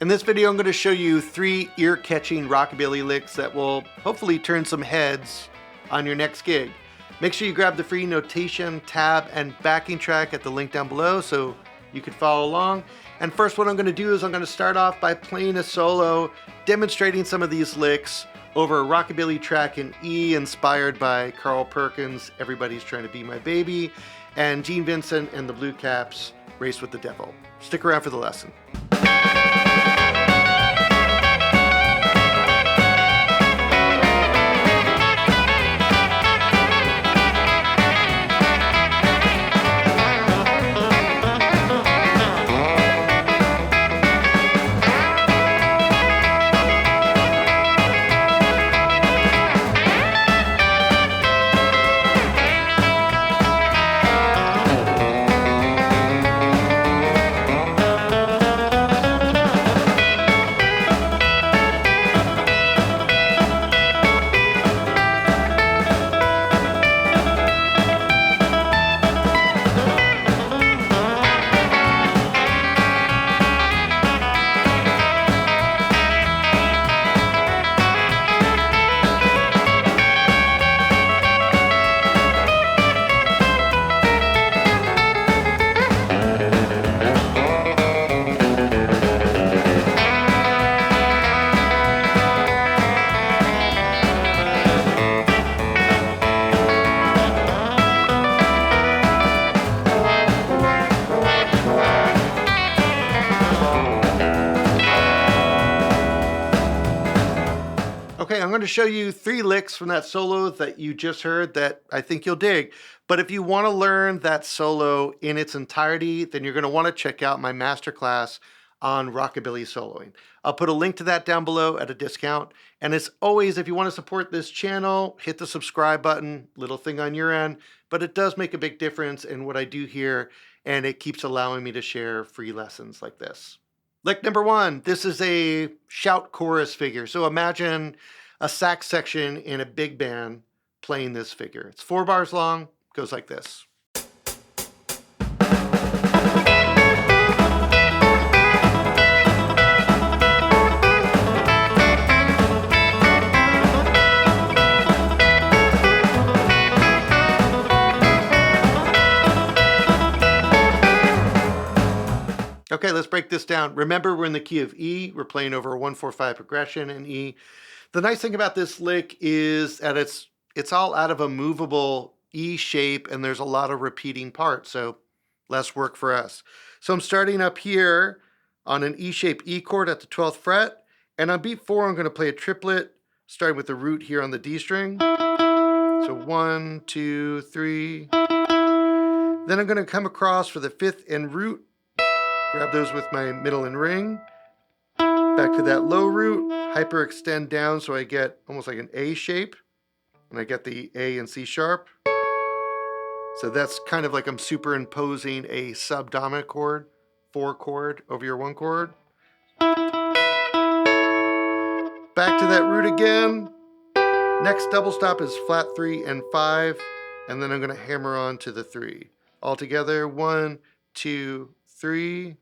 In this video, I'm going to show you 3 ear-catching rockabilly licks that will hopefully turn some heads on your next gig. Make sure you grab the free notation, tab, and backing track at the link down below so you can follow along. And first, what I'm going to do is I'm going to start off by playing a solo, demonstrating some of these licks over a rockabilly track in E inspired by Carl Perkins, Everybody's Trying to Be My Baby, and Gene Vincent and the Blue Caps, Race with the Devil. Stick around for the lesson. Okay, I'm going to show you 3 licks from that solo that you just heard that I think you'll dig. But if you want to learn that solo in its entirety, then you're going to want to check out my masterclass on Rockabilly Soloing. I'll put a link to that down below at a discount. And as always, if you want to support this channel, hit the subscribe button, little thing on your end, but it does make a big difference in what I do here, and it keeps allowing me to share free lessons like this. Lick number 1, this is a shout chorus figure. So imagine a sax section in a big band playing this figure. It's 4 bars long, goes like this. Okay, let's break this down. Remember, we're in the key of E. We're playing over a 1-4-5 progression in E. The nice thing about this lick is that it's all out of a movable E shape, and there's a lot of repeating parts, so less work for us. So I'm starting up here on an E-shaped E chord at the 12th fret, and on beat 4, I'm going to play a triplet, starting with the root here on the D string. So 1, 2, 3. Then I'm going to come across for the 5th and root, grab those with my middle and ring. Back to that low root, hyperextend down so I get almost like an A shape, and I get the A and C sharp. So that's kind of like I'm superimposing a subdominant chord, 4 chord over your 1 chord. Back to that root again. Next double stop is flat 3 and 5, and then I'm going to hammer on to the 3. All together, 1, 2, 3.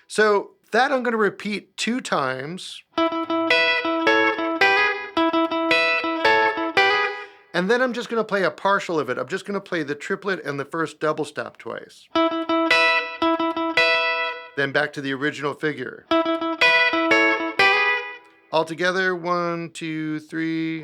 So that I'm going to repeat 2 times. And then I'm just going to play a partial of it. I'm just going to play the triplet and the first double stop twice. Then back to the original figure. All together, 1, 2, 3.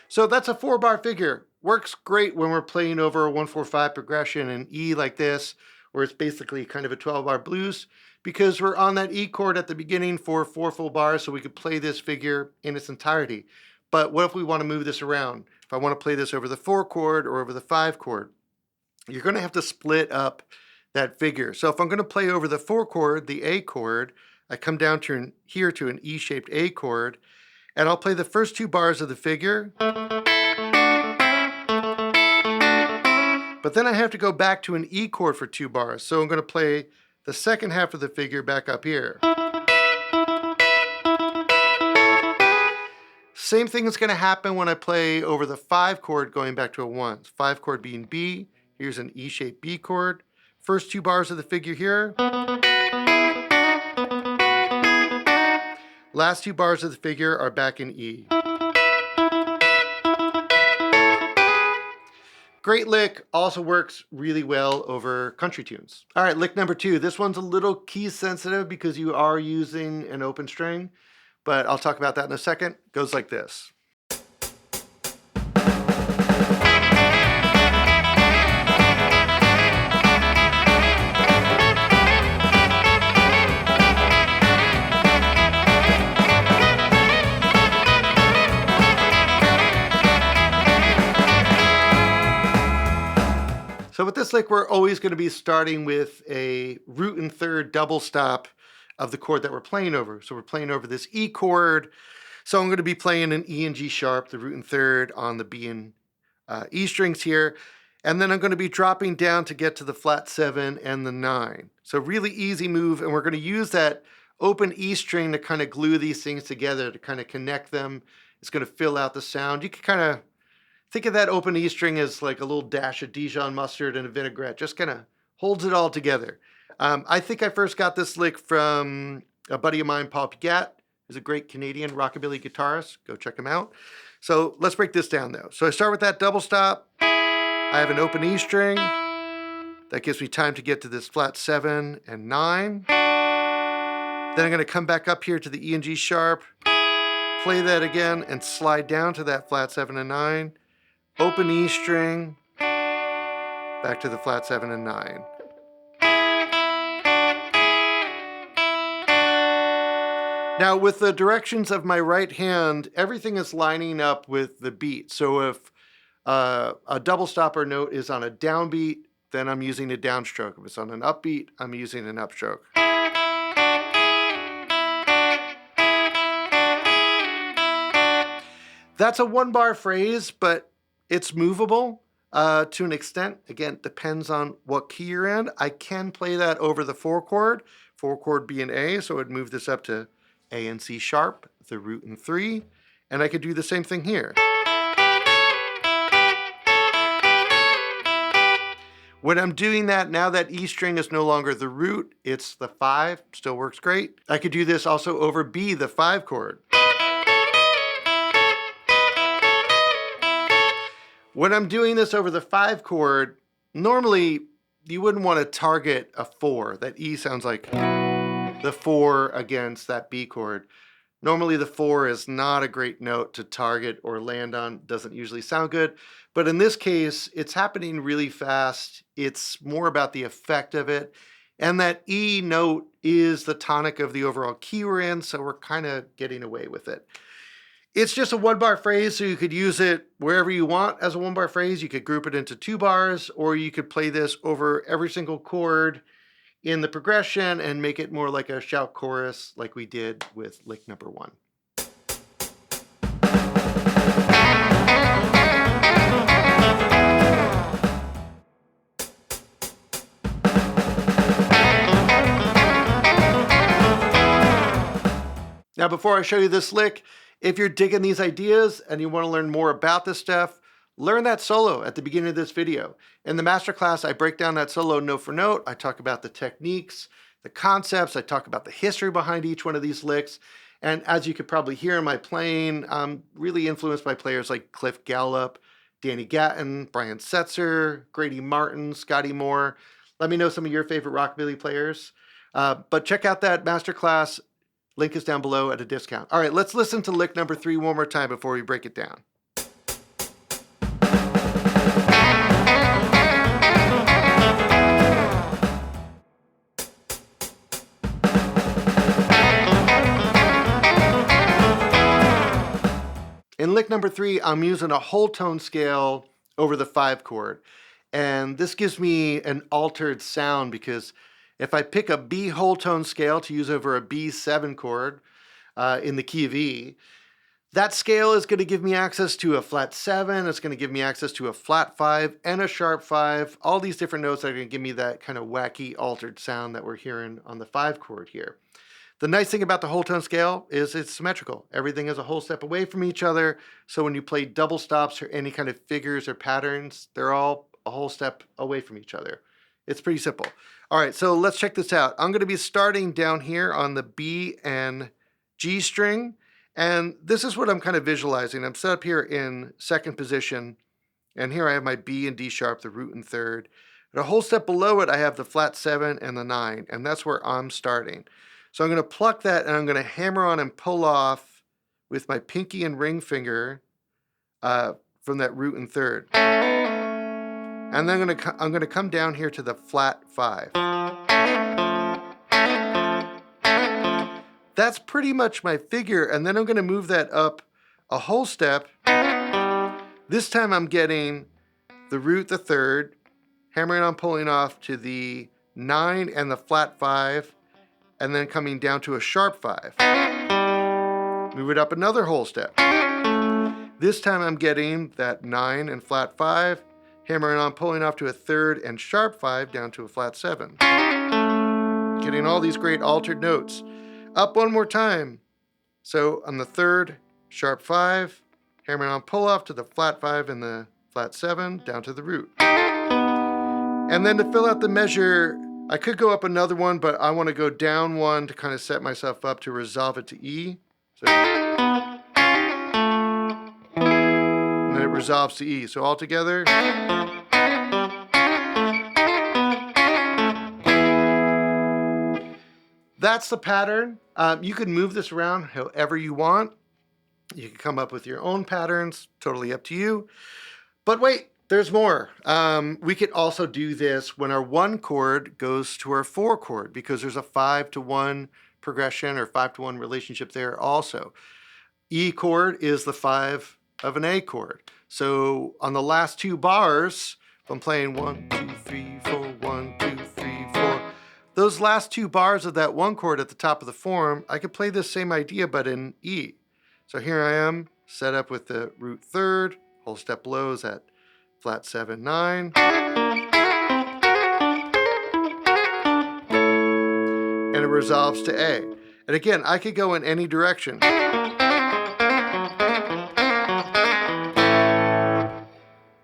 So that's a 4-bar figure. Works great when we're playing over a 1-4-5 progression in E like this, where it's basically kind of a 12-bar blues, because we're on that E chord at the beginning for 4 full bars, so we could play this figure in its entirety. But what if we want to move this around? If I want to play this over the 4 chord or over the 5 chord, you're going to have to split up that figure. So if I'm going to play over the 4 chord, the A chord, I come down to here to an E-shaped A chord, and I'll play the first 2 bars of the figure. But then I have to go back to an E chord for 2 bars. So I'm going to play the second half of the figure back up here. Same thing is going to happen when I play over the 5 chord going back to a 1. 5 chord being B. Here's an E-shaped B chord. First 2 bars of the figure here. Last 2 bars of the figure are back in E. Great lick, also works really well over country tunes. All right, lick number 2. This one's a little key sensitive because you are using an open string, but I'll talk about that in a second. Goes like this. So with this lick, we're always going to be starting with a root and third double stop of the chord that we're playing over. So we're playing over this E chord. So I'm going to be playing an E and G sharp, the root and third on the B and E strings here. And then I'm going to be dropping down to get to the flat 7 and the 9. So really easy move. And we're going to use that open E string to kind of glue these things together, to kind of connect them. It's going to fill out the sound. You can kind of think of that open E string as like a little dash of Dijon mustard and a vinaigrette. Just kind of holds it all together. I think I first got this lick from a buddy of mine, Paul Pigat, who's a great Canadian rockabilly guitarist. Go check him out. So let's break this down though. So I start with that double stop. I have an open E string. That gives me time to get to this flat 7 and 9. Then I'm going to come back up here to the E and G sharp, play that again, and slide down to that flat 7 and 9. Open E string, back to the flat 7 and 9. Now with the directions of my right hand, everything is lining up with the beat. So if a double stopper note is on a downbeat, then I'm using a downstroke. If it's on an upbeat, I'm using an upstroke. That's a 1-bar phrase, but it's movable to an extent. Again, depends on what key you're in. I can play that over the 4 chord, 4 chord being A, so I'd move this up to A and C sharp, the root and 3, and I could do the same thing here. When I'm doing that, now that E string is no longer the root, it's the 5, still works great. I could do this also over B, the 5 chord. When I'm doing this over the 5 chord, normally you wouldn't want to target a 4. That E sounds like the 4 against that B chord. Normally the 4 is not a great note to target or land on, doesn't usually sound good. But in this case, it's happening really fast. It's more about the effect of it. And that E note is the tonic of the overall key we're in, so we're kind of getting away with it. It's just a 1-bar phrase, so you could use it wherever you want as a 1-bar phrase. You could group it into 2 bars, or you could play this over every single chord in the progression and make it more like a shout chorus like we did with lick number 1. Now, before I show you this lick, if you're digging these ideas and you want to learn more about this stuff, learn that solo at the beginning of this video. In the masterclass, I break down that solo note for note. I talk about the techniques, the concepts. I talk about the history behind each one of these licks. And as you could probably hear in my playing, I'm really influenced by players like Cliff Gallup, Danny Gatton, Brian Setzer, Grady Martin, Scotty Moore. Let me know some of your favorite rockabilly players. But check out that masterclass. Link is down below at a discount. All right, let's listen to lick number 3 one more time before we break it down. In lick number 3, I'm using a whole tone scale over the 5 chord. And this gives me an altered sound because if I pick a B whole tone scale to use over a B7 chord in the key of E, that scale is going to give me access to a flat 7, it's going to give me access to a flat 5 and a sharp 5. All these different notes are going to give me that kind of wacky altered sound that we're hearing on the 5 chord here. The nice thing about the whole tone scale is it's symmetrical. Everything is a whole step away from each other. So when you play double stops or any kind of figures or patterns, they're all a whole step away from each other. It's pretty simple. All right, so let's check this out. I'm going to be starting down here on the B and G string. And this is what I'm kind of visualizing. I'm set up here in second position. And here I have my B and D sharp, the root and third. And a whole step below it, I have the flat 7 and the 9. And that's where I'm starting. So I'm going to pluck that and I'm going to hammer on and pull off with my pinky and ring finger from that root and third. And then I'm going to come down here to the flat 5. That's pretty much my figure, and then I'm going to move that up a whole step. This time I'm getting the root, the third, hammering on, pulling off to the 9 and the flat 5, and then coming down to a sharp 5. Move it up another whole step. This time I'm getting that 9 and flat 5, hammering on, pulling off to a third and sharp 5 down to a flat 7. Getting all these great altered notes. Up one more time. So on the third, sharp 5, hammering on, pull off to the flat 5 and the flat 7 down to the root. And then to fill out the measure, I could go up another one, but I want to go down one to kind of set myself up to resolve it to E. So, and then it resolves to E. So all together. That's the pattern. You can move this around however you want. You can come up with your own patterns, totally up to you. But wait, there's more. We could also do this when our 1 chord goes to our 4 chord, because there's a 5-to-1 progression or 5-to-1 relationship there also. E chord is the 5 of an A chord. So on the last 2 bars, if I'm playing 1, 2, 3, 4, 1, 2, 3, 4, those last 2 bars of that 1 chord at the top of the form, I could play this same idea but in E. So here I am, set up with the root third, whole step below is at flat 7, 9. And it resolves to A. And again, I could go in any direction.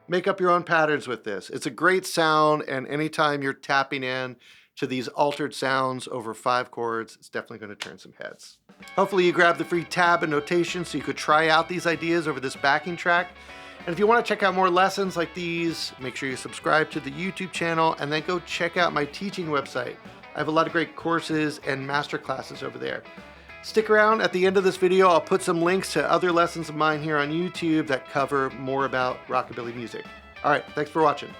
Make up your own patterns with this. It's a great sound, and anytime you're tapping in to these altered sounds over 5 chords, it's definitely going to turn some heads. Hopefully you grabbed the free tab and notation so you could try out these ideas over this backing track. And if you want to check out more lessons like these, make sure you subscribe to the YouTube channel and then go check out my teaching website. I have a lot of great courses and master classes over there. Stick around. At the end of this video, I'll put some links to other lessons of mine here on YouTube that cover more about rockabilly music. All right, thanks for watching.